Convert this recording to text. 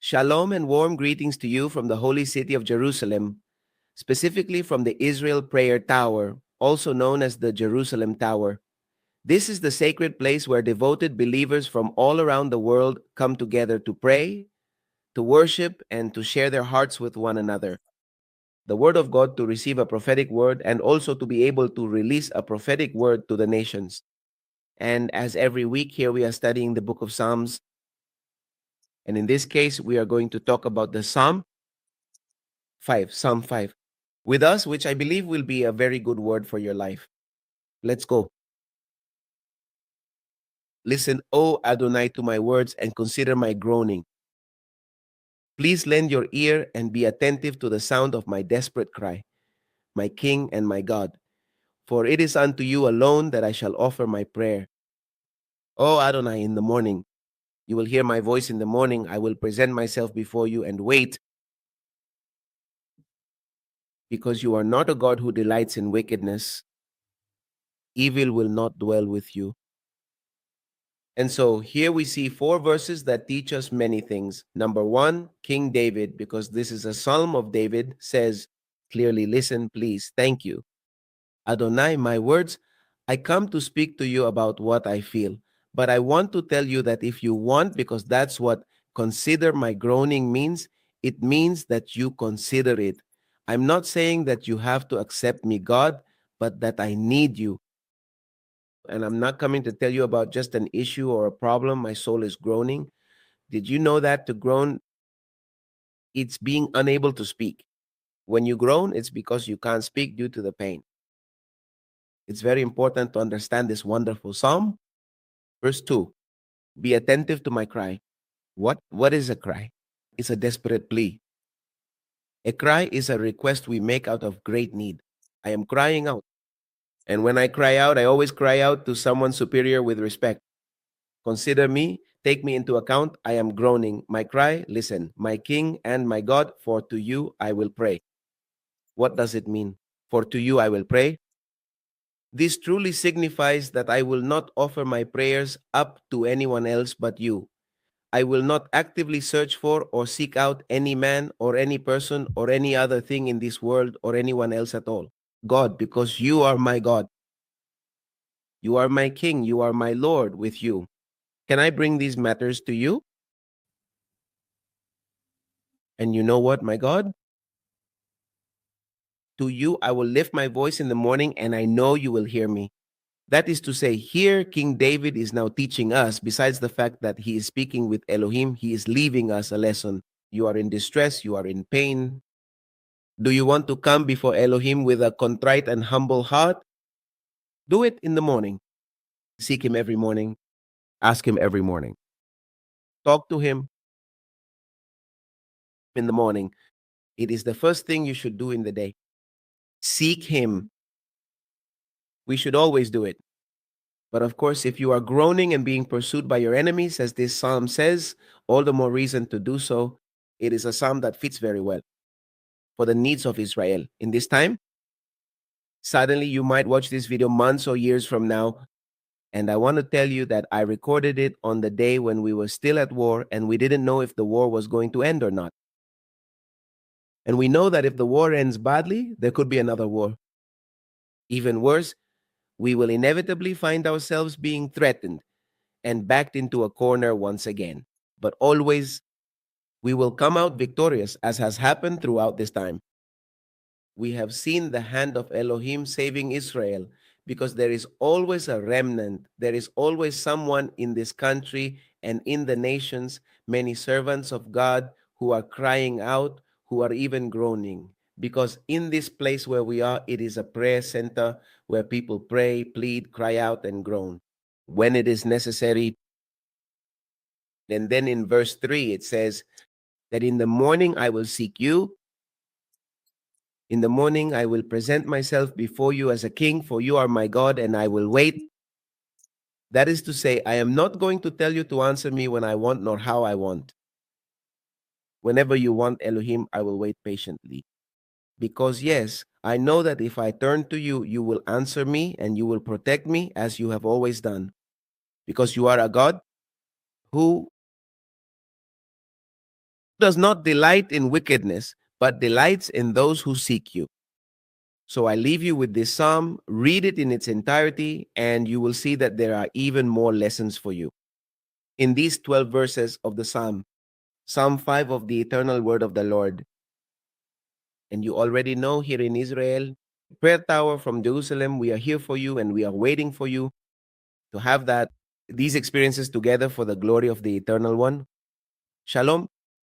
Shalom and warm greetings to you from the holy city of Jerusalem, specifically from the Israel Prayer Tower, also known as the Jerusalem Tower. This is the sacred place where devoted believers from all around the world come together to pray, to worship, and to share their hearts with one another. The Word of God to receive a prophetic word and also to be able to release a prophetic word to the nations. And as every week here, we are studying the book of Psalms. And in this case, we are going to talk about the Psalm 5, with us, which I believe will be a very good word for your life. Let's go. Listen, O Adonai, to my words and consider my groaning. Please lend your ear and be attentive to the sound of my desperate cry, my King and my God. For it is unto you alone that I shall offer my prayer. O Adonai, in the morning, you will hear my voice in the morning. I will present myself before you and wait, because you are not a God who delights in wickedness. Evil will not dwell with you. And so here we see four verses that teach us many things. Number one, King David, because this is a psalm of David, says clearly, listen, please, thank you. Adonai, my words, I come to speak to you about what I feel. But I want to tell you that if you want, because that's what consider my groaning means, it means that you consider it. I'm not saying that you have to accept me, God, but that I need you. And I'm not coming to tell you about just an issue or a problem. My soul is groaning. Did you know that to groan, it's being unable to speak? When you groan, it's because you can't speak due to the pain. It's very important to understand this wonderful psalm. Verse 2, be attentive to my cry. What is a cry? It's a desperate plea. A cry is a request we make out of great need. I am crying out. And when I cry out, I always cry out to someone superior with respect. Consider me, take me into account. I am groaning. My cry, listen, my King and my God, for to you I will pray. What does it mean? For to you I will pray. This truly signifies that I will not offer my prayers up to anyone else but you. I will not actively search for or seek out any man or any person or any other thing in this world or anyone else at all. God, because you are my God. You are my King. You are my Lord with you. Can I bring these matters to you? And you know what, my God? To you I will lift my voice in the morning, and I know you will hear me. That is to say, here King David is now teaching us, besides the fact that he is speaking with Elohim, he is leaving us a lesson. You are in distress, you are in pain. Do you want to come before Elohim with a contrite and humble heart? Do it in the morning. Seek him every morning. Ask him every morning. Talk to him in the morning. It is the first thing you should do in the day. Seek him. We should always do it. But of course, if you are groaning and being pursued by your enemies, as this psalm says, all the more reason to do so. It is a psalm that fits very well for the needs of Israel. In this time, suddenly you might watch this video months or years from now, and I want to tell you that I recorded it on the day when we were still at war and we didn't know if the war was going to end or not. And we know that if the war ends badly, there could be another war. Even worse, we will inevitably find ourselves being threatened and backed into a corner once again. But always, we will come out victorious, as has happened throughout this time. We have seen the hand of Elohim saving Israel because there is always a remnant. There is always someone in this country and in the nations, many servants of God who are crying out, who are even groaning. Because in this place where we are, it is a prayer center where people pray, plead, cry out, and groan when it is necessary. And then in verse 3, it says that in the morning I will seek you. In the morning I will present myself before you as a king, for you are my God, and I will wait. That is to say, I am not going to tell you to answer me when I want nor how I want. Whenever you want, Elohim, I will wait patiently. Because yes, I know that if I turn to you, you will answer me and you will protect me as you have always done. Because you are a God who does not delight in wickedness, but delights in those who seek you. So I leave you with this psalm. Read it in its entirety, and you will see that there are even more lessons for you. In these 12 verses of the psalm, Psalm 5 of the eternal word of the Lord, and you already know here in Israel, Prayer Tower from Jerusalem, we are here for you and we are waiting for you to have these experiences together for the glory of the Eternal One. Shalom.